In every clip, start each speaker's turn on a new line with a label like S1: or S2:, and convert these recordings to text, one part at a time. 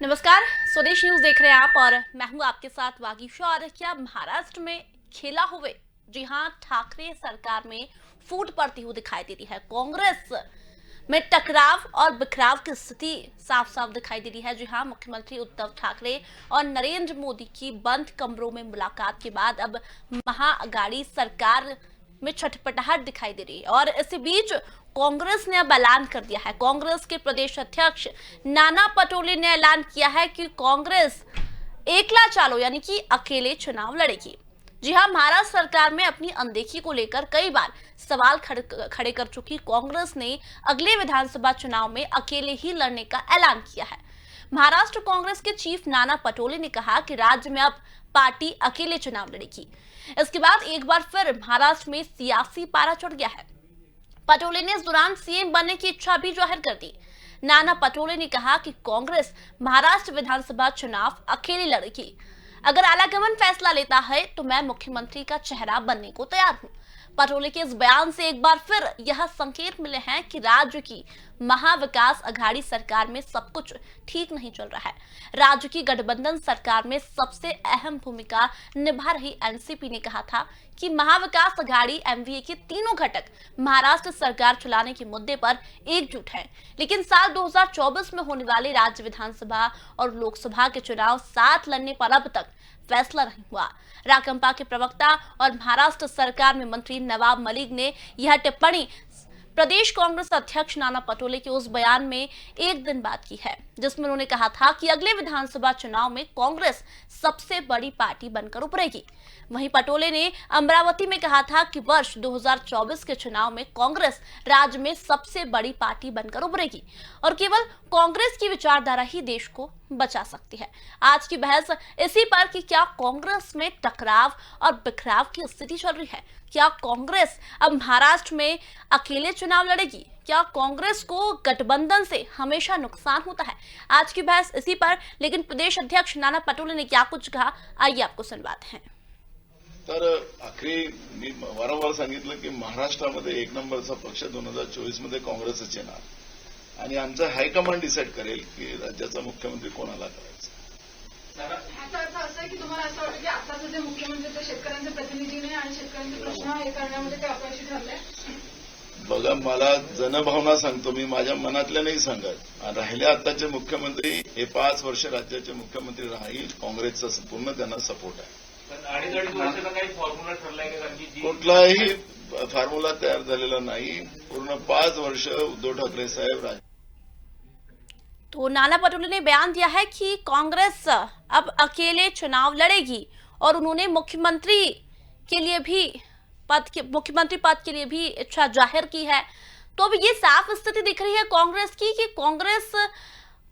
S1: नमस्कार, स्वदेश न्यूज देख रहे हैं आप और मैं हूं आपके साथ वागीशा। और क्या महाराष्ट्र में खेला हुए? जी हां, ठाकरे सरकार में फूट पड़ती हुई दिखाई देती है। कांग्रेस में टकराव और बिखराव की स्थिति साफ साफ दिखाई दे रही है। जी हां, मुख्यमंत्री उद्धव ठाकरे और नरेंद्र मोदी की बंद कमरों में मुलाकात के बाद अब महाअघाड़ी सरकार में छटपटाहट दिखाई दे रही है। और इसी बीच कांग्रेस ने अब ऐलान कर दिया है। कांग्रेस के प्रदेश अध्यक्ष नाना पटोले ने ऐलान किया है कि कांग्रेस एकला चालो यानी कि अकेले चुनाव लड़ेगी। जी हां, महाराष्ट्र सरकार में अपनी अनदेखी को लेकर कई बार सवाल खड़े कर चुकी कांग्रेस ने अगले विधानसभा चुनाव में अकेले ही लड़ने का ऐलान किया है। महाराष्ट्र कांग्रेस के चीफ नाना पटोले ने कहा कि राज्य में अब पार्टी अकेले चुनाव लड़ेगी। इसके बाद एक बार फिर महाराष्ट्र में सियासी पारा चढ़ गया है। पटोले ने इस दौरान सीएम बनने की इच्छा भी जाहिर कर दी। नाना पटोले ने कहा कि कांग्रेस महाराष्ट्र विधानसभा चुनाव अकेले लड़ेगी। अगर आलाकमान फैसला लेता है तो मैं मुख्यमंत्री का चेहरा बनने को तैयार हूं। पटोले के इस बयान से एक बार फिर यह संकेत मिले हैं कि राज्य की महाविकास अघाड़ी सरकार में सब कुछ ठीक नहीं चल रहा है। राज्य की गठबंधन सरकार में सबसे अहम भूमिका निभा रही एनसीपी ने कहा था कि महाविकास अघाड़ी एमवीए के तीनों घटक महाराष्ट्र सरकार चलाने के मुद्दे पर एकजुट हैं। लेकिन साल 2024 में होने वाले राज्य विधानसभा और लोकसभा के चुनाव साथ लड़ने पर अब तक फैसला नहीं हुआ। राकंपा के प्रवक्ता और महाराष्ट्र सरकार में मंत्री नवाब मलिक ने यह टिप्पणी प्रदेश कांग्रेस अध्यक्ष नाना पटोले के उस बयान में एक दिन बाद की है, जिसमें उन्होंने कहा था कि अगले विधानसभा चुनाव में कांग्रेस सबसे बड़ी पार्टी बनकर उभरेगी। वहीं पटोले ने अमरावती में कहा था कि वर्ष 2024 के चुनाव में कांग्रेस राज्य में सबसे बड़ी पार्टी बनकर उभरेगी और केवल कांग्रेस की विचारधारा ही देश को बचा सकती है। आज की बहस इसी पर कि क्या कांग्रेस में टकराव और बिखराव की स्थिति चल रही है। क्या कांग्रेस अब महाराष्ट्र में अकेले चुनाव लड़ेगी? क्या कांग्रेस को गठबंधन से हमेशा नुकसान होता है? आज की बहस इसी पर। लेकिन प्रदेश अध्यक्ष नाना पटोले ने क्या कुछ कहा, आइए आपको सुनवाते हैं।
S2: तर आखरी मी वारंवार सांगितलं की महाराष्ट्रामध्ये एक नंबरचा पक्ष 2024 मध्ये काँग्रेसच येणार आणि आमचा हायकमांड डिसाईड करेल की राज्याचा मुख्यमंत्री कोणाला करायचा।
S3: याचा अर्थ असा आहे की तुम्हाला असं वाटतं की आताचे जे मुख्यमंत्री ते शेतकऱ्यांचे प्रतिनिधी नाही आणि शेतकऱ्यांचे प्रश्न हे करण्यामध्ये ते अपयशी ठरले?
S2: बघा, मला जनभावना सांगतो, मी माझ्या मनातल्या नाही सांगत। राहिले आताचे मुख्यमंत्री हे 5 वर्ष राज्याचे मुख्यमंत्री राहील, काँग्रेसचा पूर्ण त्यांना सपोर्ट आहे।
S4: काही फॉर्म्युला ठरलाय का?
S2: कुठलाही फॉर्म्युला तयार झालेला नाही। पूर्ण 5 वर्ष उद्धव ठाकरे साहेब
S1: तो नाना पटोले ने बयान दिया है कि कांग्रेस अब अकेले चुनाव लड़ेगी और उन्होंने मुख्यमंत्री पद के लिए भी इच्छा जाहिर की है। तो अब ये साफ स्थिति दिख रही है कांग्रेस की कि कांग्रेस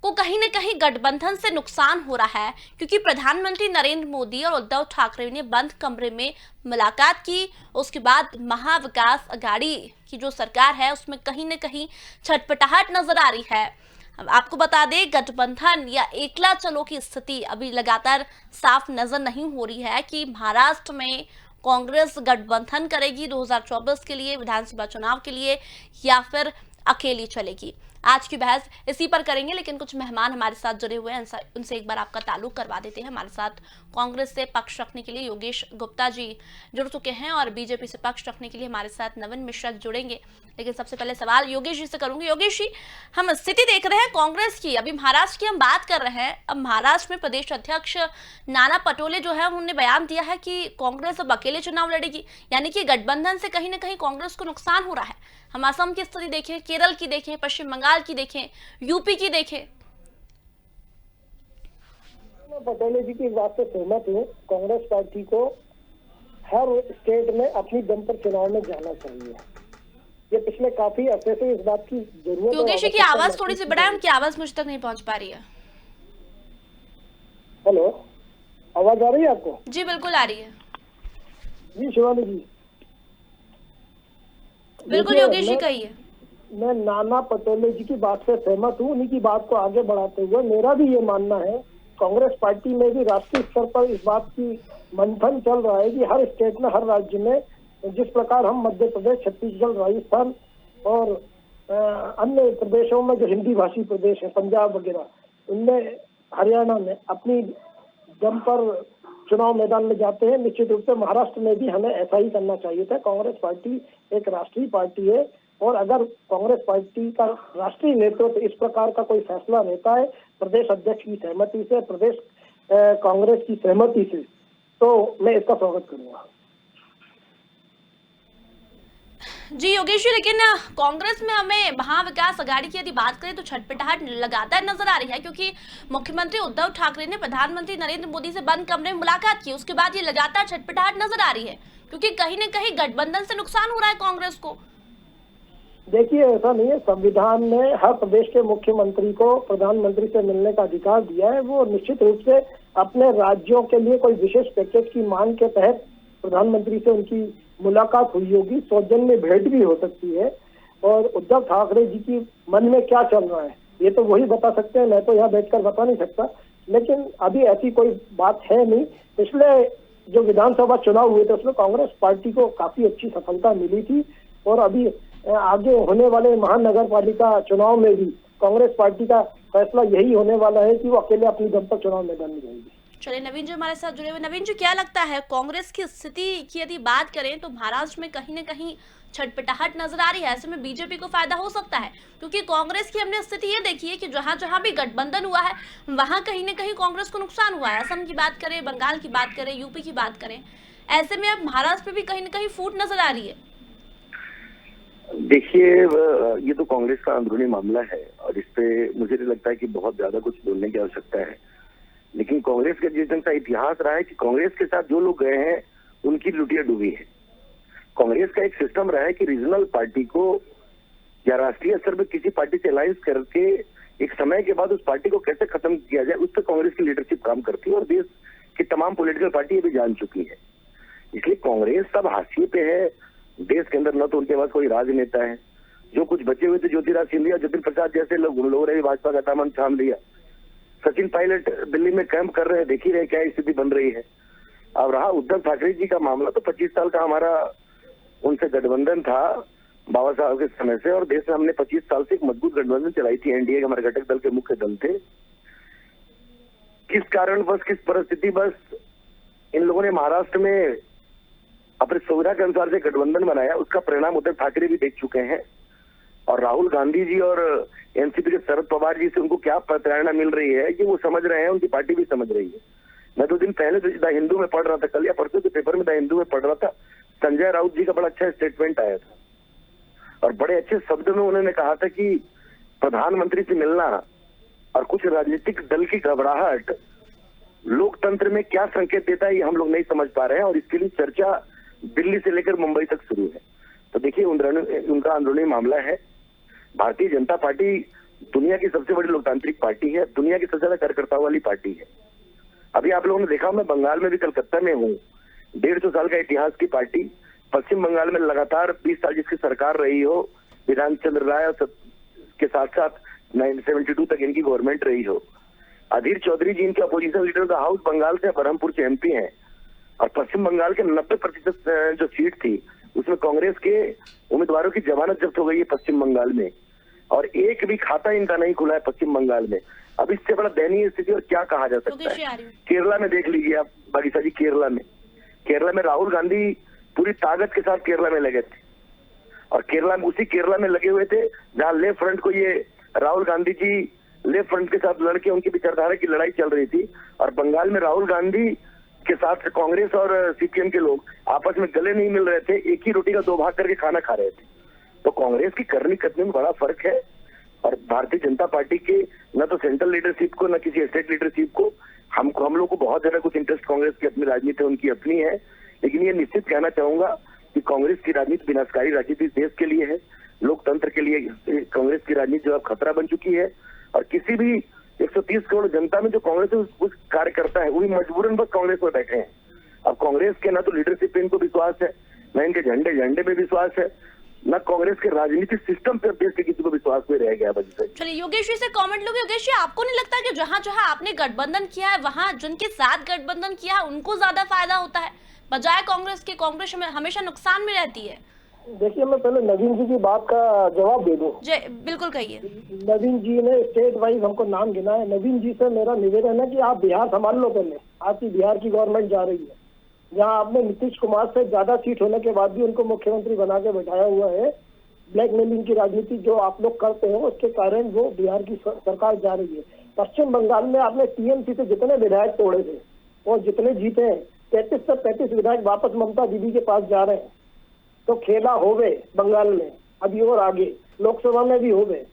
S1: को कहीं न कहीं गठबंधन से नुकसान हो रहा है, क्योंकि प्रधानमंत्री नरेंद्र मोदी और उद्धव ठाकरे ने बंद कमरे में मुलाकात की। उसके बाद महाविकास अघाड़ी की जो सरकार है उसमें कहीं न कहीं छटपटाहट नजर आ रही है। आपको बता दें, गठबंधन या एकला चलो की स्थिति अभी लगातार साफ नजर नहीं हो रही है कि महाराष्ट्र में कांग्रेस गठबंधन करेगी 2024 के लिए, विधानसभा चुनाव के लिए, या फिर अकेली चलेगी। आज की बहस इसी पर करेंगे, लेकिन कुछ मेहमान हमारे साथ जुड़े हुए हैं, उनसे एक बार आपका ताल्लुक करवा देते हैं। हमारे साथ कांग्रेस से पक्ष रखने के लिए योगेश गुप्ता जी जुड़ चुके हैं और बीजेपी से पक्ष रखने के लिए हमारे साथ नवीन मिश्रा जुड़ेंगे। लेकिन सबसे पहले सवाल योगेश जी से करूंगी। योगेश जी, हम स्थिति देख रहे हैं कांग्रेस की, अभी महाराष्ट्र की हम बात कर रहे हैं। अब महाराष्ट्र में प्रदेश अध्यक्ष नाना पटोले जो है उन्होंने बयान दिया है कि कांग्रेस अब अकेले चुनाव लड़ेगी, यानी कि गठबंधन से कहीं ना कहीं कांग्रेस को नुकसान हो रहा है। हम असम की स्थिति देखें, केरल की देखें, पश्चिम बंगाल की देखें, यूपी की देखें।
S5: पटोले जी की बात से सहमत हूँ। कांग्रेस पार्टी को हर स्टेट में अपनी दम पर चुनाव में जाना चाहिए। ये पिछले काफी अर्से से इस बात की जरूरत।
S1: योगेश जी की आवाज थोड़ी सी बढ़ाएं, उनकी आवाज मुझ तक नहीं पहुंच पा रही है।
S5: हेलो, आवाज आ रही है आपको?
S1: जी बिल्कुल आ रही है।
S5: जी शिवानी जी,
S1: बिल्कुल योगेश जी कहिए।
S5: मैं नाना पटोले जी की बात से सहमत हूँ। उन्हीं की बात को आगे बढ़ाते हुए मेरा भी ये मानना है, कांग्रेस पार्टी में भी राष्ट्रीय स्तर पर इस बात की मंथन चल रहा है कि हर स्टेट में, हर राज्य में, जिस प्रकार हम मध्य प्रदेश, छत्तीसगढ़, राजस्थान और अन्य प्रदेशों में जो हिंदी भाषी प्रदेश है, पंजाब वगैरह, उनमें हरियाणा में अपनी दम पर चुनाव मैदान में जाते हैं, निश्चित रूप से महाराष्ट्र में भी हमें ऐसा ही करना चाहिए था। कांग्रेस पार्टी एक राष्ट्रीय पार्टी है और अगर कांग्रेस पार्टी का राष्ट्रीय नेतृत्व इस प्रकार का कोई फैसला लेता है प्रदेश अध्यक्ष की सहमति से, प्रदेश कांग्रेस की सहमति से, तो मैं इसका स्वागत करूंगा।
S1: जी योगेश जी, लेकिन कांग्रेस में हमें महाविकास आघाड़ी की यदि बात करें तो छटपटाहट लगातार नजर आ रही है, क्योंकि मुख्यमंत्री उद्धव ठाकरे ने प्रधानमंत्री नरेंद्र मोदी से बंद कमरे में मुलाकात की, उसके बाद ये लगातार छटपटाहट नजर आ रही है, क्योंकि कहीं न कहीं गठबंधन से नुकसान हो रहा है कांग्रेस को।
S5: देखिए, ऐसा नहीं है, संविधान ने हर प्रदेश के मुख्यमंत्री को प्रधानमंत्री से मिलने का अधिकार दिया है। वो निश्चित रूप से अपने राज्यों के लिए कोई विशेष पैकेज की मांग के तहत प्रधानमंत्री से उनकी मुलाकात हुई होगी, सौजन्य भेंट भी हो सकती है। और उद्धव ठाकरे जी की मन में क्या चल रहा है ये तो वही बता सकते हैं, मैं तो यहाँ बैठकर बता नहीं सकता। लेकिन अभी ऐसी कोई बात है नहीं। पिछले जो विधानसभा चुनाव हुए थे उसमें कांग्रेस पार्टी को काफी अच्छी सफलता मिली थी और अभी आगे होने वाले महानगर पालिका चुनाव में भी कांग्रेस पार्टी का फैसला यही होने वाला है कि वो अकेले अपनी दम पर चुनाव मैदान में जाएगी।
S1: चलिए नवीन जी हमारे साथ जुड़े हुए। नवीन जी, क्या लगता है कांग्रेस की स्थिति की यदि बात करें तो महाराष्ट्र में कहीं न कहीं छटपटाहट नजर आ रही है, ऐसे में बीजेपी को फायदा हो सकता है, क्योंकि कांग्रेस की हमने स्थिति ये देखी है कि जहां जहां भी गठबंधन हुआ है वहां कहीं न कहीं कांग्रेस को नुकसान हुआ है। असम की बात करें, बंगाल की बात करें, यूपी की बात करें, ऐसे में अब महाराष्ट्र में भी कहीं न कहीं फूट नजर आ रही है।
S6: देखिए, ये तो कांग्रेस का अंदरूनी मामला है और इस पे मुझे नहीं लगता है कि बहुत ज्यादा कुछ बोलने की आवश्यकता है। लेकिन कांग्रेस का जिस ढंग का इतिहास रहा है कि कांग्रेस के साथ जो लोग गए हैं उनकी लुटिया डूबी है। कांग्रेस का एक सिस्टम रहा है कि रीजनल पार्टी को या राष्ट्रीय स्तर पर किसी पार्टी से अलायंस करके एक समय के बाद उस पार्टी को कैसे खत्म किया जाए उस पर कांग्रेस की लीडरशिप काम करती है और देश की तमाम पॉलिटिकल पार्टी ये भी जान चुकी है। इसलिए कांग्रेस सब हाशिए पे है देश के अंदर। न तो उनके पास कोई राजनेता है, जो कुछ बचे हुए थे ज्योतिराज सिंधिया, जतिन प्रसाद जैसे लोग, उन लोगों ने भी भाजपा का दामन थाम लिया। सचिन पायलट दिल्ली में कैंप कर रहे हैं, देख ही रहे क्या स्थिति बन रही है। अब रहा उद्धव ठाकरे जी का मामला, तो 25 साल का हमारा उनसे गठबंधन था बाबा साहब के समय से, और देश में हमने 25 साल से एक मजबूत गठबंधन चलाई थी। एनडीए के हमारे घटक दल के मुख्य दल थे। किस कारण बस, किस परिस्थिति बस इन लोगों ने महाराष्ट्र में अपनी सुविधा के अनुसार से गठबंधन बनाया, उसका परिणाम उद्धव ठाकरे भी देख चुके हैं। और राहुल गांधी जी और एनसीपी के शरद पवार जी से उनको क्या प्रेरणा मिल रही है ये वो समझ रहे हैं, उनकी पार्टी भी समझ रही है। मैं 2 दिन पहले द हिंदू में पढ़ रहा था, कल या परसों के पेपर में द हिंदू में पढ़ रहा था, संजय राउत जी का बड़ा अच्छा स्टेटमेंट आया था और बड़े अच्छे शब्द में उन्होंने कहा था कि प्रधानमंत्री से मिलना और कुछ राजनीतिक दल की घबराहट लोकतंत्र में क्या संकेत देता है ये हम लोग नहीं समझ पा रहे हैं, और इसके लिए चर्चा दिल्ली से लेकर मुंबई तक शुरू है। तो देखिए, उनका अंदरूनी मामला है। भारतीय जनता पार्टी दुनिया की सबसे बड़ी लोकतांत्रिक पार्टी है, दुनिया की सबसे ज्यादा कार्यकर्ताओं वाली पार्टी है। अभी आप लोगों ने देखा, मैं बंगाल में भी कलकत्ता में हूँ, 150 साल का इतिहास की पार्टी। पश्चिम बंगाल में लगातार 20 साल जिसकी सरकार रही हो, विधान चंद्र राय के साथ साथ 1972 तक इनकी गवर्नमेंट रही हो। अधीर चौधरी जी इनके अपोजिशन लीडर का हाउस बंगाल से बरहमपुर से एमपी हैं, और पश्चिम बंगाल के 90% जो सीट थी उसमें कांग्रेस के उम्मीदवारों की जमानत जब्त हो गई है पश्चिम बंगाल में, और एक भी खाता इनका नहीं खुला है पश्चिम बंगाल में। अब इससे बड़ा दयनीय स्थिति और क्या कहा जा सकता है। केरला में देख लीजिए आप बागीसा जी, केरला में राहुल गांधी पूरी ताकत के साथ केरला में लगे थे, और उसी केरला में लगे हुए थे जहां लेफ्ट फ्रंट को ये राहुल गांधी जी लेफ्ट फ्रंट के साथ लड़के उनकी विचारधारा की लड़ाई चल रही थी, और बंगाल में राहुल गांधी के साथ कांग्रेस और सीपीएम के लोग आपस में गले नहीं मिल रहे थे, एक ही रोटी का 2 भाग करके खाना खा रहे थे। तो कांग्रेस की करनी करने में बड़ा फर्क है, और भारतीय जनता पार्टी के न तो सेंट्रल लीडरशिप को न किसी स्टेट लीडरशिप को, हम लोग को बहुत ज्यादा कुछ इंटरेस्ट कांग्रेस की अपनी राजनीति उनकी अपनी है। लेकिन ये निश्चित कहना चाहूंगा कि कांग्रेस की राजनीति विनाशकारी राजनीति देश के लिए है, लोकतंत्र के लिए कांग्रेस की राजनीति जो अब खतरा बन चुकी है। और किसी भी 130 करोड़ जनता में जो कांग्रेस उस कार्य करता है वही मजबूरन बस कांग्रेस में बैठे हैं। अब कांग्रेस के ना तो लीडरशिप पे इनको विश्वास है, न इनके झंडे में विश्वास है, न कांग्रेस के राजनीतिक सिस्टम पे देश के किसी को विश्वास में रह गया।
S1: चलिए योगेश जी से कमेंट लोगे। योगेश जी, आपको नहीं लगता कि जहां जहां आपने गठबंधन किया है वहां जिनके साथ गठबंधन किया है उनको ज्यादा फायदा होता है बजाय कांग्रेस के? कांग्रेस हमेशा नुकसान में रहती है।
S5: देखिए, मैं पहले नवीन जी की बात का जवाब दे दूं।
S1: जी बिल्कुल कहिए।
S5: नवीन जी ने स्टेट वाइज हमको नाम गिना है। नवीन जी से मेरा निवेदन है कि आप बिहार संभाल लो पहले। आपकी बिहार की गवर्नमेंट जा रही है, जहां आपने नीतीश कुमार से ज्यादा सीट होने के बाद भी उनको मुख्यमंत्री बना के बैठाया हुआ है। ब्लैकमेलिंग की राजनीति जो आप लोग करते हैं, उसके कारण वो बिहार की सरकार जा रही है। पश्चिम बंगाल में आपने टीएमसी से जितने विधायक तोड़े थे और जितने जीते हैं, 33 से 35 विधायक वापस ममता दीदी के पास जा रहे हैं। तो खेला हो गए बंगाल में, अभी और आगे लोकसभा में भी हो गए।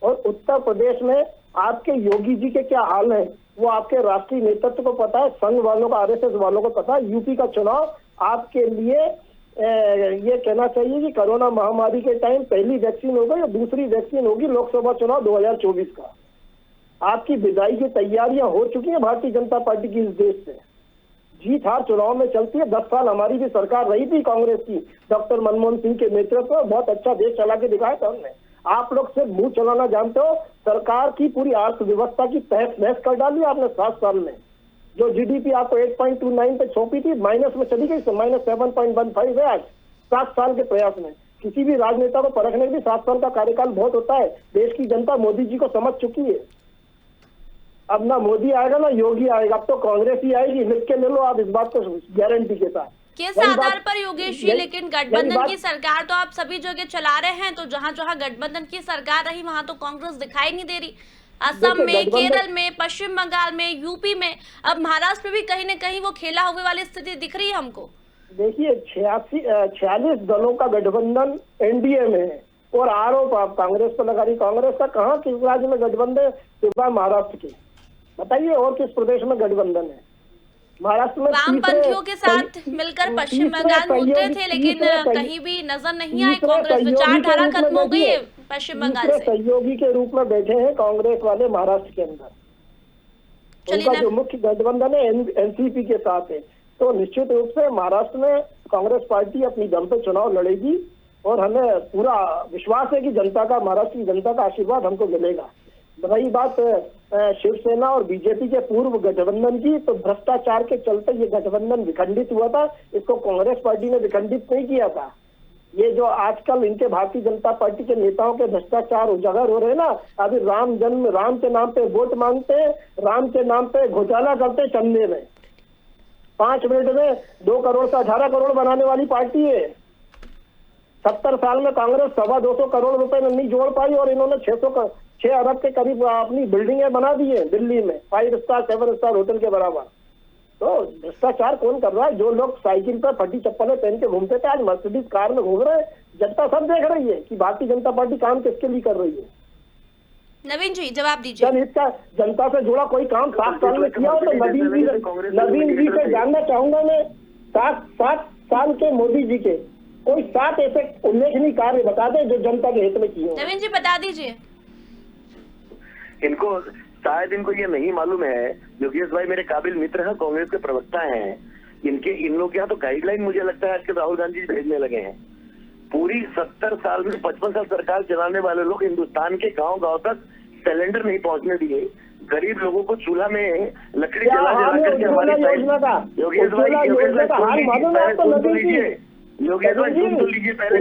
S5: और उत्तर प्रदेश में आपके योगी जी के क्या हाल है वो आपके राष्ट्रीय नेतृत्व को पता है, संघ वालों को, आरएसएस वालों को पता है। यूपी का चुनाव आपके लिए ये कहना चाहिए कि कोरोना महामारी के टाइम पहली वैक्सीन होगी या दूसरी वैक्सीन होगी लोकसभा चुनाव 2024 का। आपकी विदाई की तैयारियां हो चुकी हैं भारतीय जनता पार्टी की इस देश से। जीत हार चुनाव में चलती है। 10 साल हमारी भी सरकार रही थी कांग्रेस की, डॉक्टर मनमोहन सिंह के नेतृत्व में। बहुत अच्छा देश चला के दिखाया था हमने। आप लोग सिर्फ मुंह चलाना जानते हो। सरकार की पूरी अर्थव्यवस्था की तहस नहस कर डाली आपने 7 साल में। जो जीडीपी आपको 8.29 पे सौंपी थी, माइनस में चली गई, -7.15 है आज 7 साल के प्रयास में। किसी भी राजनेता को परखने के लिए 7 साल का कार्यकाल बहुत होता है। देश की जनता मोदी जी को समझ चुकी है। अब ना मोदी आएगा ना योगी आएगा, अब तो कांग्रेस ही आएगी। लिख के ले लो आप इस बात को गारंटी के साथ।
S1: किस आधार पर योगेश जी? लेकिन गठबंधन की सरकार तो आप सभी जगह चला रहे हैं, तो जहां जहां गठबंधन की सरकार रही वहां तो कांग्रेस दिखाई नहीं दे रही। असम में, केरल में, पश्चिम बंगाल में, यूपी में, अब महाराष्ट्र में भी कहीं न कहीं वो खेला हुए वाली स्थिति दिख रही है हमको।
S5: देखिए, 46 दलों का गठबंधन एनडीए में है और आरोप आप कांग्रेस पर लगा रही। कांग्रेस का कहाँ किस राज्य में गठबंधन सिवाय महाराष्ट्र के? बताइए और किस प्रदेश में गठबंधन है? महाराष्ट्र में
S1: वामपंथियों के साथ मिलकर पश्चिम बंगाल में उतरे थे, लेकिन कहीं भी नजर नहीं आई कांग्रेस। विचारधारा खत्म हो गई है पश्चिम बंगाल से।
S5: सहयोगी के रूप में बैठे हैं कांग्रेस वाले महाराष्ट्र के अंदर। उनका जो मुख्य गठबंधन है एनसीपी के साथ है। तो निश्चित रूप से महाराष्ट्र में कांग्रेस पार्टी अपनी दम पे चुनाव लड़ेगी और हमें पूरा विश्वास है कि जनता का, महाराष्ट्र की जनता का आशीर्वाद हमको मिलेगा। रही बात शिवसेना और बीजेपी के पूर्व गठबंधन की, तो भ्रष्टाचार के चलते ये गठबंधन विखंडित हुआ था। इसको कांग्रेस पार्टी ने विखंडित नहीं किया था। ये जो आजकल इनके भारतीय जनता पार्टी के नेताओं के भ्रष्टाचार उजागर हो रहे हैं ना, अभी राम के नाम पे वोट मांगते, राम के नाम पे घोटाला करते चंदे में। 5 मिनट में 2 करोड़ से 18 करोड़ बनाने वाली पार्टी है। 70 साल में कांग्रेस 225 करोड़ रुपए नहीं जोड़ पाई और इन्होंने 6 अरब के करीब अपनी बिल्डिंगें बना दी है दिल्ली में, 5 स्टार 7 स्टार होटल के बराबर। तो भ्रष्टाचार कौन कर रहा है? जो लोग साइकिल पर फटी चप्पलें पहन के घूमते थे आज मर्सिडीज कार में घूम रहे हैं। जनता सब देख रही है कि भारतीय जनता पार्टी काम किसके लिए कर रही है।
S1: नवीन जी जवाब दीजिए।
S5: जब इसका जनता से जुड़ा कोई काम 7 साल में किया हो तो नवीन जी से जानना चाहूंगा मैं। 7 साल के मोदी जी के कोई 7 ऐसे उल्लेखनीय कार्य बता दें जो जनता के हित में किए हो।
S1: नवीन जी बता दीजिए।
S6: इनको शायद ये नहीं मालूम है। योगेश भाई मेरे काबिल मित्र हैं, कांग्रेस के प्रवक्ता हैं। इन लोग के यहाँ तो गाइडलाइन मुझे लगता है आजकल राहुल गांधी जी भेजने लगे हैं। पूरी 70 साल में 55 साल सरकार चलाने वाले लोग हिंदुस्तान के गांव-गांव तक सिलेंडर नहीं पहुंचने दिए। गरीब लोगों को चूल्हा में लकड़ी जला करके हमारी योगेश भाई योगेश भाई सुन तो लीजिए पहले।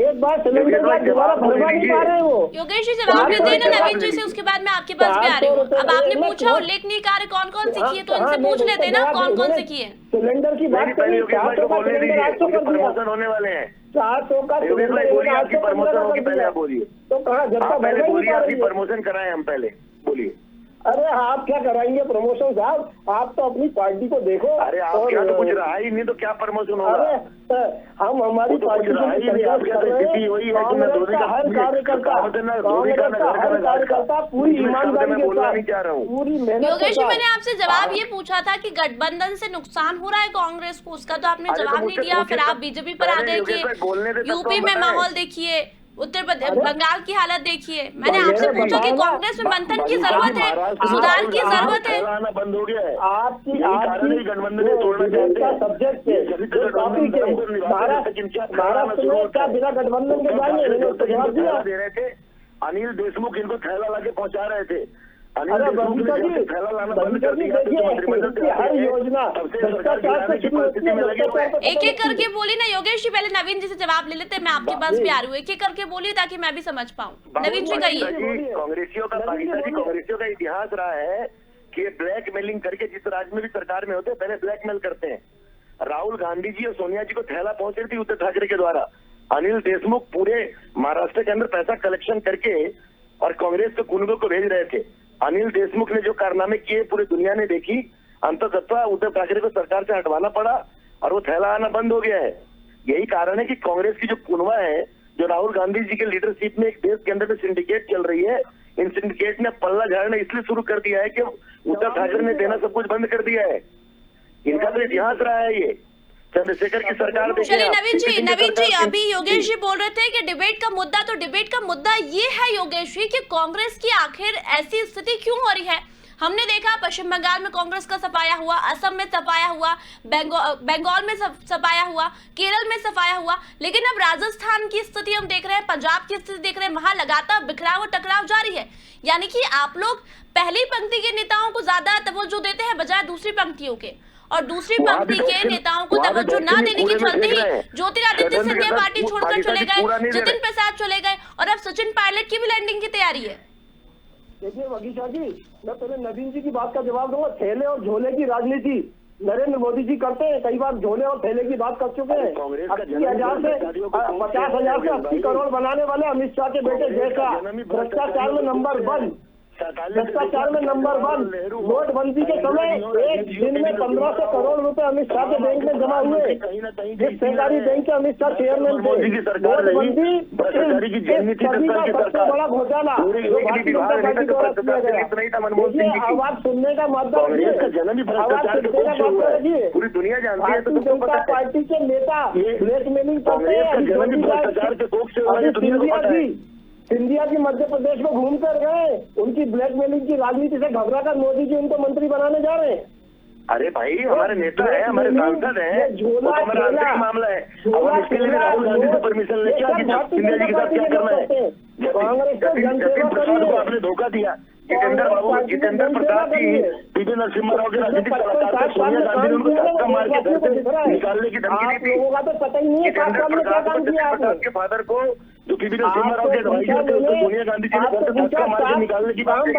S5: एक बार सिलेंडर दोबारा भरवा नहीं पा रहे हो।
S1: योगेश जी जवाब देते ना नवीन जी से, उसके बाद मैं आपके पास भी आ रही हूँ। अब आपने पूछा उल्लेखनीय कार्य कौन कौन से किए, तो इनसे पूछ लेते ना कौन कौन से किए।
S5: सिलेंडर की बात करें, 400 का सिलेंडर 800 कर दिया।
S6: प्रमोशन होने वाले हैं।
S5: 400 का
S6: योगेश भाई बोलिए, आपकी प्रमोशन होगी पहले आप बोलिए।
S5: तो कहाँ जनता
S6: पहले बोलिए, आपकी प्रमोशन कराएं हम पहले, बोलिए।
S5: अरे आप क्या कराएंगे प्रमोशन साहब? आप तो अपनी पार्टी को देखो।
S6: अरे आप क्या तो कुछ रहा ही नहीं तो क्या प्रमोशन होगा?
S5: अरे हम हमारी पार्टी को
S6: हर कार्यकर्ता
S5: पूरी ईमानदारी के साथ पूरी मेहनत।
S1: योगेश जी मैंने आपसे जवाब ये पूछा था कि गठबंधन से नुकसान हो रहा है कांग्रेस को, उसका तो आपने जवाब नहीं दिया। फिर आप बीजेपी पर आ गए कि यूपी में माहौल देखिए, उत्तर प्रदेश बंगाल की हालत देखिए। मैंने आपसे पूछा कि कांग्रेस में मंथन की जरूरत है, सुधार की जरूरत है।
S6: बंद हो गया है।
S5: आपकी सब्जेक्ट महाराष्ट्र में क्या बिना गठबंधन के जाएंगे?
S6: दे रहे थे अनिल देशमुख इनको थैला लाके पहुंचा रहे थे।
S5: अरे बबीता जी, बबीता जी देखिए, इसकी हर योजना भ्रष्टाचार से शुरू होती है, भ्रष्टाचार पे
S1: एक एक करके बोली ना योगेश जी, पहले नवीन जी से जवाब ले लेते हैं, मैं आपके पास भी आ रही हूँ। एक एक करके बोलिए ताकि मैं भी समझ पाऊँ। नवीन जी कहिए।
S6: कांग्रेसियों का कांग्रेसियों का इतिहास रहा है कि ब्लैकमेलिंग करके जिस राज्य में भी सरकार में होते हैं पहले ब्लैकमेल करते हैं। राहुल गांधी जी और सोनिया जी को थैला पहुंच रही थी उद्धव ठाकरे के द्वारा। अनिल देशमुख पूरे महाराष्ट्र के अंदर पैसा कलेक्शन करके और कांग्रेस के कुनबों को भेज रहे थे। अनिल देशमुख ने जो कारनामे किए पूरी दुनिया ने देखी, अंततः उद्धव ठाकरे को सरकार से हटवाना पड़ा और वो थैला आना बंद हो गया है। यही कारण है कि कांग्रेस की जो कुनबा है, जो राहुल गांधी जी के लीडरशिप में एक देश के अंदर में सिंडिकेट चल रही है, इन सिंडिकेट ने पल्ला झाड़ना इसलिए शुरू कर दिया है कि उद्धव ठाकरे ने देना सब कुछ बंद कर दिया है। इनका तो इतिहास रहा है ये। चंद्रशेखर की सरकार
S1: चलिए नवीन जी अभी योगेश जी बोल रहे थे कि डिबेट का मुद्दा ये है योगेश जी कि कांग्रेस की आखिर ऐसी स्थिति क्यों हो रही है। हमने देखा पश्चिम बंगाल में कांग्रेस का सफाया हुआ, असम में सफाया हुआ, बंगाल में सफाया हुआ, केरल में सफाया हुआ, लेकिन अब राजस्थान की स्थिति हम देख रहे हैं, पंजाब की स्थिति देख रहे हैं, वहां लगातार बिखराव और टकराव जारी है। यानी कि आप लोग पहली पंक्ति के नेताओं को ज्यादा तवज्जो देते हैं बजाय दूसरी पंक्तियों के, और दूसरी पंक्ति के नेताओं को तवज्जो ना देने के चलते ही ज्योतिरादित्य सिंधिया पार्टी छोड़कर चले गए, जितिन प्रसाद चले गए, और अब सचिन पायलट की भी लैंडिंग की तैयारी है।
S5: देखिए वगीशा जी, मैं पहले नवीन जी की बात का जवाब दूंगा। थैले और झोले की राजनीति नरेंद्र मोदी जी करते हैं, कई बार झोले और थैले की बात कर चुके हैं। 80,000 से 50,000 से 80 करोड़ बनाने वाले अमित शाह के बेटे जैसा भ्रष्टाचार में नंबर 1, भ्रष्टाचार में नंबर 1। नोटबंदी के समय एक दिन में 1500 करोड़ रुपए अमित शाह के बैंक में जमा हुए, जिस सहकारी बैंक के अमित शाह चेयरमैन थे। नोटबंदी सभी का सबसे बड़ा घोटाला जो भारतीय जनता पार्टी द्वारा किया गया। आवाज सुनने का मौका रखिए, आवाज सुनने का मौका रखिए।
S6: पूरी दुनिया जानती है।
S5: भारतीय जनता पार्टी के नेता ब्लैकमेलिंग करते हैं। सिंधिया जी मध्य प्रदेश में घूम कर गए, उनकी ब्लैकमेलिंग की राजनीति से घबराकर मोदी जी उनको मंत्री बनाने जा रहे हैं।
S6: अरे भाई हमारे नेता है, हमारे सांसद है, वो हमारा आंतरिक मामला है। अब इसके लिए राहुल गांधी से परमिशन लेके सिंधिया जी के साथ क्या करना है। जतिन प्रसाद को आपने धोखा दिया, जितेंद्र प्रसाद जी पीवी नरसिम्हा राव के राजनीतिक सलाहकार सोनिया गांधी ने उनको धक्का मार के घर से निकालने की धमकी दी थी। जितेंद्र प्रसाद के फादर को जो पीवी नरसिम्हा राव के एडवाइजर थे उसको सोनिया गांधी जी ने घर से धक्का मार के निकालने की बात की।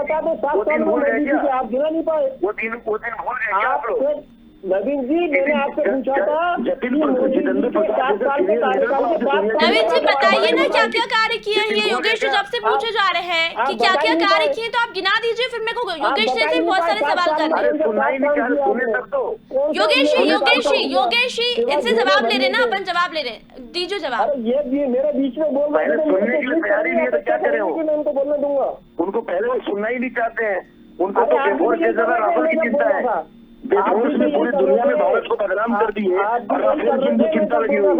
S6: वो दिन भूल गए क्या?
S5: आप गिना नहीं पाए।
S6: वो दिन भूल गए क्या आप लोग?
S5: नवीन जी मैंने आपसे पूछा था
S1: नवीन जी बताइए ना क्या क्या कार्य किए हैं। ये योगेश जी जब से पूछे जा रहे हैं कि क्या क्या कार्य किए, तो आप गिना दीजिए, फिर मेरे को योगेश जी से बहुत सारे सवाल कर रहे हैं। योगेश जी इनसे जवाब ले रहे ना, अपन जवाब ले रहे, दीजिए जवाब।
S5: ये मेरे बीच में बोल रहे हैं,
S6: सुनने के लिए तैयारी नहीं है तो क्या करें?
S5: उनको बोलने दूंगा।
S6: उनको पहले सुनना ही नहीं चाहते हैं, उनको तो राहुल की चिंता है। बेफोर्स में पूरी दुनिया में भारत को बदनाम कर दी है और राफेल की उनको चिंता लगी हुई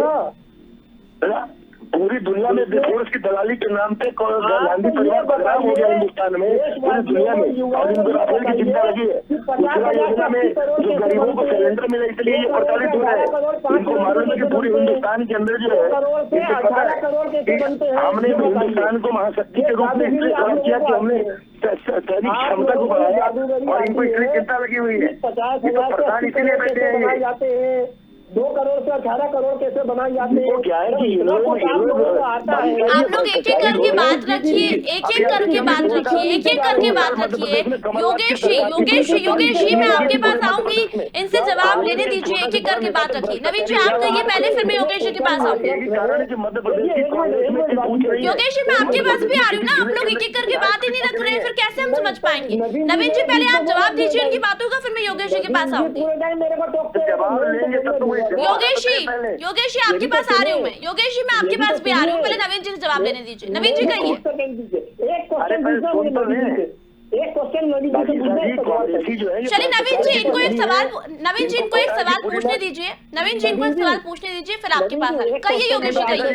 S6: है। पूरी दुनिया में बेफोर्स की दलाली के नाम पे गांधी परिवार बदनाम हो गया हिंदुस्तान में, पूरी दुनिया में, और इनको राफेल की चिंता लगी है। उज्ज्वला योजना में जो गरीबों को सिलेंडर मिला इसलिए ये प्रताड़ित हो रहे हैं। इनको मालूम है कि पूरी हिंदुस्तान के अंदर जो है हमने हिंदुस्तान को महाशक्ति के रूप में इसलिए काम किया कि हमने सैनिक क्षमता को बढ़ाया और इनको इसलिए चिंता लगी हुई है। प्रधान इसीलिए बैठे हैं।
S5: 2 करोड़ से 18 करोड़ कैसे बनाए जाते हैं?
S6: क्या है कि
S1: आप लोग एक एक करके बात रखिए, एक एक करके बात रखिए। योगेश जी मैं आपके पास आऊंगी, इनसे जवाब लेने दीजिए, एक एक करके बात रखिए। नवीन जी आप कहिए पहले, फिर मैं योगेश जी के पास आऊंगी। योगेश जी मैं आपके पास भी आ रही हूँ ना, आप लोग एक एक करके बात ही नहीं रख रहे हैं, फिर कैसे हम समझ पाएंगे? नवीन जी पहले आप जवाब दीजिए इनकी बातों का, फिर मैं योगेश जी के पास आऊंगी। योगेश जी आपके पास आ रही हूँ मैं, योगेश जी मैं आपके पास भी आ रही हूँ, पहले नवीन जी से जवाब लेने दीजिए। नवीन जी कहिए। चलिए नवीन जी इनको एक सवाल पूछने दीजिए, फिर आपके पास आ रही हूँ। कहिए योगेश जी कहिए।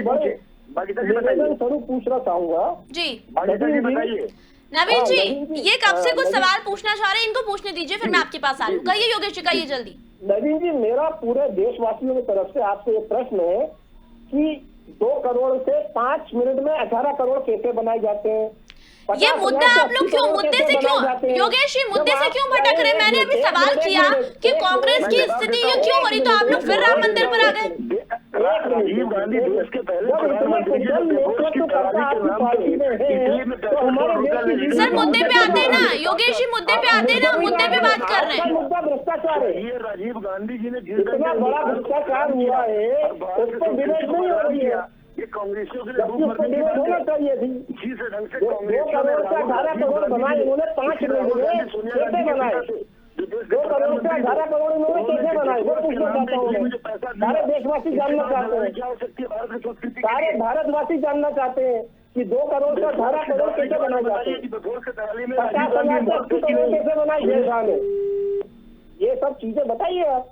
S5: स्वरूप पूछना चाहूंगा
S6: जी, बताइए।
S1: नवीन जी ये कब से कुछ सवाल पूछना चाह रहे हैं, इनको पूछने दीजिए, फिर मैं आपके पास आ रही हूँ। कहिए योगेश जी कहिए जल्दी।
S5: नवीन जी मेरा पूरे देशवासियों की तरफ से आपसे एक प्रश्न है कि 2 करोड़ से 5 मिनट में 18 करोड़ कैसे बनाए जाते हैं?
S1: ये मुद्दा आप लोग क्यों मुद्दे से क्यों योगेश जी मुद्दे से क्यों भटक रहे? मैंने अभी सवाल किया कि कांग्रेस की स्थिति ये क्यों हो रही, तो आप लोग फिर राम मंदिर पर आ गए।
S6: राजीव गांधी देश के पहले प्रधानमंत्री
S1: सर मुद्दे पे आते हैं ना योगेश जी, मुद्दे पे आते हैं ना, मुद्दे पे बात कर रहे हैं।
S5: मुद्दा भ्रष्टाचार है।
S6: ये राजीव गांधी जी ने
S5: इतना बड़ा भ्रष्टाचार हुआ है, उस पर डिबेट नहीं हो रही है।
S6: ये कांग्रेसियों के लिए
S5: डिबेट होना चाहिए थी।
S6: जिस ढंग से
S5: 2 करोड़ से 18 करोड़ बनाए इन्होंने, 5 लोगों ने कैसे बनाए? 2 करोड़ से 18 करोड़ इन्होंने कैसे बनाए वो पूछना चाहता हूँ मैं। सारे देशवासी जानना चाहते हैं,
S6: क्या हो सकती है भारत की संस्कृति,
S5: सारे भारतवासी जानना चाहते हैं कि 2 करोड़ से 18 करोड़ कैसे बनाए जाते हैं। 50,000 से 80 करोड़ कैसे बनाए छह साल में? ये सब चीजें बताइए आप।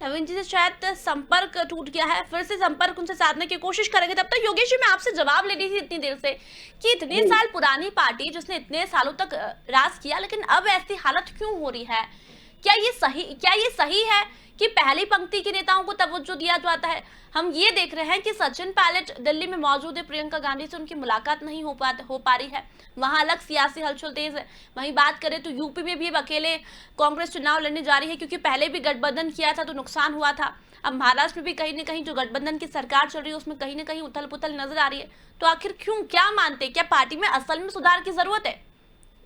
S1: नवीन जी से शायद संपर्क टूट गया है, फिर से संपर्क उनसे साधने की कोशिश करेंगे। तब तक योगेश जी मैं आपसे जवाब ले रही थी इतनी देर से कि इतने साल पुरानी पार्टी जिसने इतने सालों तक राज किया, लेकिन अब ऐसी हालत क्यों हो रही है? क्या ये सही है कि पहली पंक्ति के नेताओं को तवज्जो दिया जाता है? हम ये देख रहे हैं कि सचिन पायलट दिल्ली में मौजूद है, प्रियंका गांधी से उनकी मुलाकात नहीं हो पा रही है, वहां अलग सियासी हलचल तेज है। वहीं बात करें तो यूपी में भी अब अकेले कांग्रेस चुनाव लड़ने जा रही है, क्योंकि पहले भी गठबंधन किया था तो नुकसान हुआ था। अब महाराष्ट्र में भी कहीं न कहीं जो गठबंधन की सरकार चल रही है उसमें कहीं न कहीं उथल पुथल नजर आ रही है। तो आखिर क्यों, क्या मानते हैं, क्या पार्टी में असल में सुधार की जरूरत है?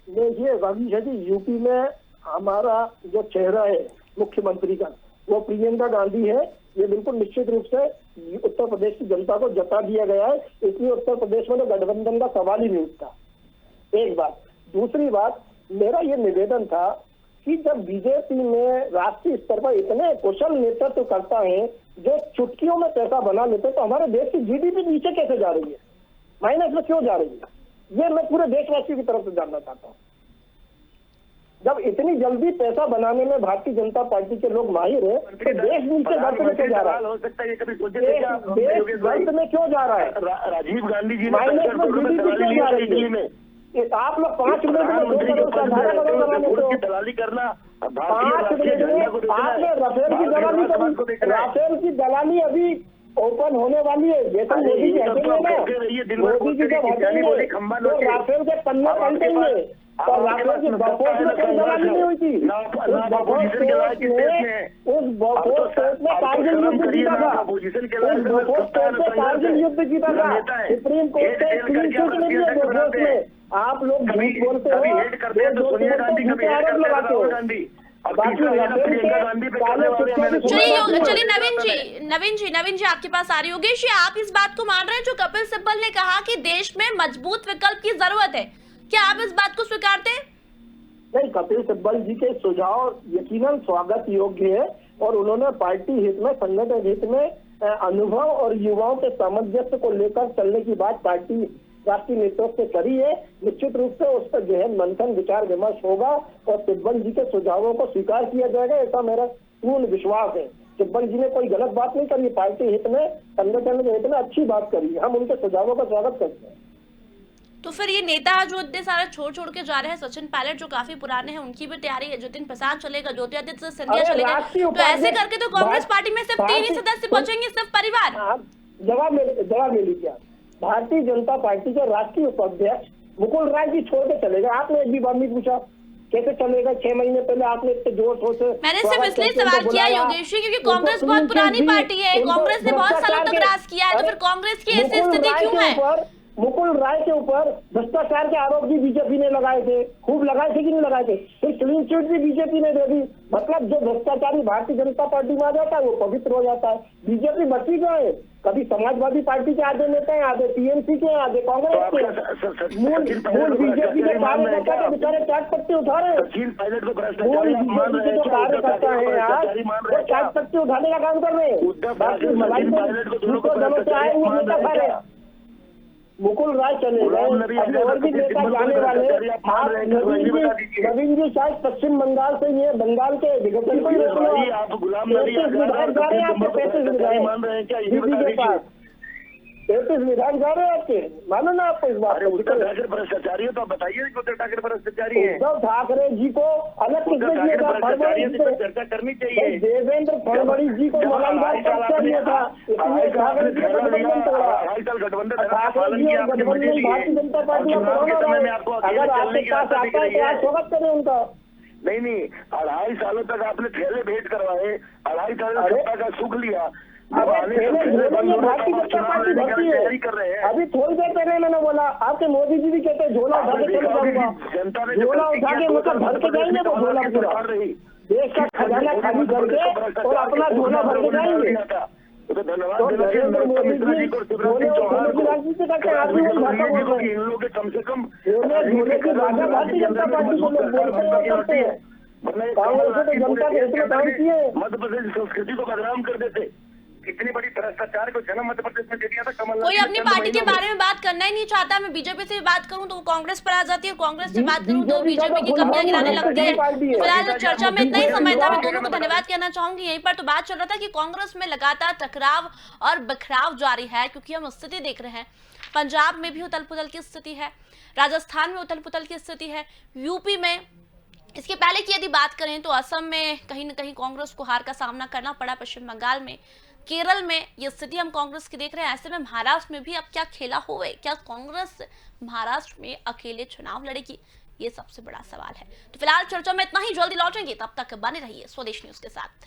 S5: देखिए रवीश जी, यूपी में हमारा जो चेहरा है मुख्यमंत्री का वो प्रियंका गांधी है। ये बिल्कुल निश्चित रूप से उत्तर प्रदेश की जनता को जता दिया गया है, इसलिए उत्तर प्रदेश में तो गठबंधन का सवाल ही नहीं उठता। एक बात। दूसरी बात, मेरा ये निवेदन था कि जब बीजेपी में राष्ट्रीय स्तर पर इतने कुशल नेतृत्व करता है जो चुटकियों में पैसा बना लेते, तो हमारे देश की जीडीपी नीचे कैसे जा रही है, माइनस में क्यों जा रही है? ये मैं पूरे देशवासियों की तरफ से जानना चाहता हूँ। जब इतनी जल्दी पैसा बनाने में भारतीय जनता पार्टी के लोग माहिर है, तो देश नीचे गर्त में क्यों जा रहा है?
S6: हो सकता है ये कभी सोचे
S5: देश गर्त में क्यों जा रहा है?
S6: राजीव गांधी जी
S5: माइनस में जीडीपी क्यों जा रही है? आप लोग 5 मिनट में 2 करोड़ से 18 करोड़ बना लेते हो।
S6: दलाली करना
S5: 5 मिनट में आपने राफेल की दलाली करी। राफेल की दलाली अभी ओपन होने वाली है। जैसे मोदी जी हटेंगे ना, मोदी जी जब हटेंगे तो राफेल के पन्ने पलटेंगे। तो राफेल की बफोर्स में कोई दलाली नहीं हुई थी। उस बफोर्स कोर्ट में कारगिल युद्ध जीता था। उस बफोर्स कोर्ट में कारगिल युद्ध जीता था। सुप्रीम कोर्ट से क्लीन चिट मिली है बफोर्स में। आप लोग झूठ बोलते हो, आरोप लगाते हो।
S1: चलिए नवीन जी आपके पास आ रही। योगेश जी, आप इस बात को मान रहे हैं जो कपिल सिब्बल ने कहा कि देश में मजबूत विकल्प की जरूरत है, क्या आप इस बात को स्वीकारते हैं?
S5: नहीं, कपिल सिब्बल जी के सुझाव यकीनन स्वागत योग्य है और उन्होंने पार्टी हित में, संगठन हित में अनुभव और युवाओं के सामंजस्य को लेकर चलने की बात पार्टी राष्ट्रीय नेतृत्व से करी है। निश्चित रूप से उस पर गहन मंथन विचार विमर्श होगा और सिब्बल जी के सुझावों को स्वीकार किया जाएगा, ऐसा मेरा पूर्ण विश्वास है। सिब्बल जी ने कोई गलत बात नहीं करी, पार्टी हित में, संगठन के हित में अच्छी बात करी है। हम उनके सुझावों का स्वागत करते हैं।
S1: तो फिर ये नेता जो इतने सारे छोड़ के जा रहे हैं, सचिन पायलट जो काफी पुराने हैं, उनकी भी तैयारी है, जतिन प्रसाद चलेगा, ज्योतिरादित्य सिंधिया चलेगा, तो ऐसे करके तो कांग्रेस पार्टी में सिर्फ 3 ही सदस्य बचेंगे, सिर्फ परिवार।
S5: जवाब ले लीजिए। भारतीय जनता पार्टी के राष्ट्रीय उपाध्यक्ष मुकुल राय जी छोड़ के चलेगा। आपने एक भी बार नहीं पूछा कैसे चलेगा? 6 महीने पहले आपने इतने जोर शोर से
S1: मैंने सिर्फ इसलिए सवाल किया योगेश जी क्योंकि कांग्रेस बहुत पुरानी पार्टी है, कांग्रेस ने बहुत सालों तक राज किया है, तो फिर कांग्रेस की ऐसी स्थिति क्यों है?
S5: मुकुल राय के ऊपर भ्रष्टाचार के आरोप भी बीजेपी ने लगाए थे, खूब लगाए थे कि नहीं लगाए थे? फिर क्लीन चिट भी बीजेपी ने दे दी। मतलब जो भ्रष्टाचारी भारतीय जनता पार्टी में आ जाता है वो पवित्र हो जाता है। बीजेपी बची क्यों है? कभी समाजवादी पार्टी के आधे नेता हैं, आधे टीएमसी के, आधे कांग्रेस के। मूल बीजेपी के कार्यकर्ता के बेचारे चाट पत्ते उठा रहे हैं। मूल बीजेपी के जो कार्यकर्ता है आज वो चाट पत्ते उठाने का काम कर रहे हैं। बाकी मलाई दूसरे दलों से आए हुए नेता खा रहे हैं। मुकुल राय चले गए, और भी नेता जाने वाले। आप नवीन जी शायद पश्चिम बंगाल से, ये बंगाल के विघटन को ही रोक रहे हैं। 35 विधायक जा रहे हैं, आपके 35 विधायक दीदी के पास। 33 विधायक जा रहे हैं आपके, मानो ना आपको इस बात
S6: अरे उद्धव ठाकरे भ्रष्टाचारी है तो आप बताइए कि उद्धव ठाकरे भ्रष्टाचारी है।
S5: उद्धव ठाकरे जी को अलग किसने किया था?
S6: भ्रष्टाचारी है,
S5: फडणवीस
S6: इस पर
S5: ने।
S6: चर्चा करनी चाहिए।
S5: देवेंद्र फडणवीस जी को मलाई का लिया था, इसलिए ठाकरे जी का गठबंधन तोड़ा।
S6: अढ़ाई साल गठबंधन
S5: ठाकरे जी और गठबंधन भारतीय जनता पार्टी का पुराना रहा है। अगर आपके पास आता है तो आप स्वागत करें उनका।
S6: नहीं, 2.5 सालों तक आपने ठेले भेंट करवाए, 2.5 साल सत्ता का सुख लिया।
S5: भारतीय जनता पार्टी भरती है
S6: कर रहे हैं।
S5: अभी थोड़ी देर पहले मैंने बोला, आपके मोदी जी भी कहते हैं झोला उठा के चले जाऊंगा, झोला उठा के मतलब भर के जाएंगे वो झोला पूरा, देश का खजाना खाली करके और अपना झोला भर के जाएंगे।
S6: तो धन्यवाद
S5: तो नरेंद्र मोदी जी झोले और की राजनीति करते हैं, आदमी को भाषा बोल रहे हैं।
S6: इन लोगों के कम से कम
S5: झोले की भाषा भारतीय जनता पार्टी को लोग बोलते हैं और करते हैं। कांग्रेस ने तो जनता के हित में काम किए।
S6: मध्य प्रदेश की संस्कृति को बदनाम कर देते। कितनी बड़ी भ्रष्टाचार को जन्म मध्य प्रदेश में दे दिया था कमलनाथ।
S1: कोई अपनी पार्टी के बारे में बात करना ही नहीं चाहता। मैं बीजेपी से बात करूं तो वो कांग्रेस पर आ जाती है, कांग्रेस से बात करूं तो बीजेपी की कमियां गिनाने लगती है। फिलहाल चर्चा में इतना ही समय था। मैं दोनों को धन्यवाद कहना चाहूंगी। यहीं पर तो बात चल रहा था कि कांग्रेस में लगातार टकराव और बिखराव जारी है, क्योंकि हम स्थिति देख रहे हैं। पंजाब में भी उथल पुथल की स्थिति है, राजस्थान में उथल पुथल की स्थिति है, यूपी में। इसके पहले की यदि बात करें तो असम में कहीं न कहीं कांग्रेस को हार का सामना करना पड़ा, पश्चिम बंगाल में, केरल में ये स्थिति हम कांग्रेस की देख रहे हैं। ऐसे में महाराष्ट्र में भी अब क्या खेला हुए, क्या कांग्रेस महाराष्ट्र में अकेले चुनाव लड़ेगी, ये सबसे बड़ा सवाल है। तो फिलहाल चर्चा में इतना ही, जल्दी लौटेंगे, तब तक बने रहिए स्वदेश न्यूज के साथ।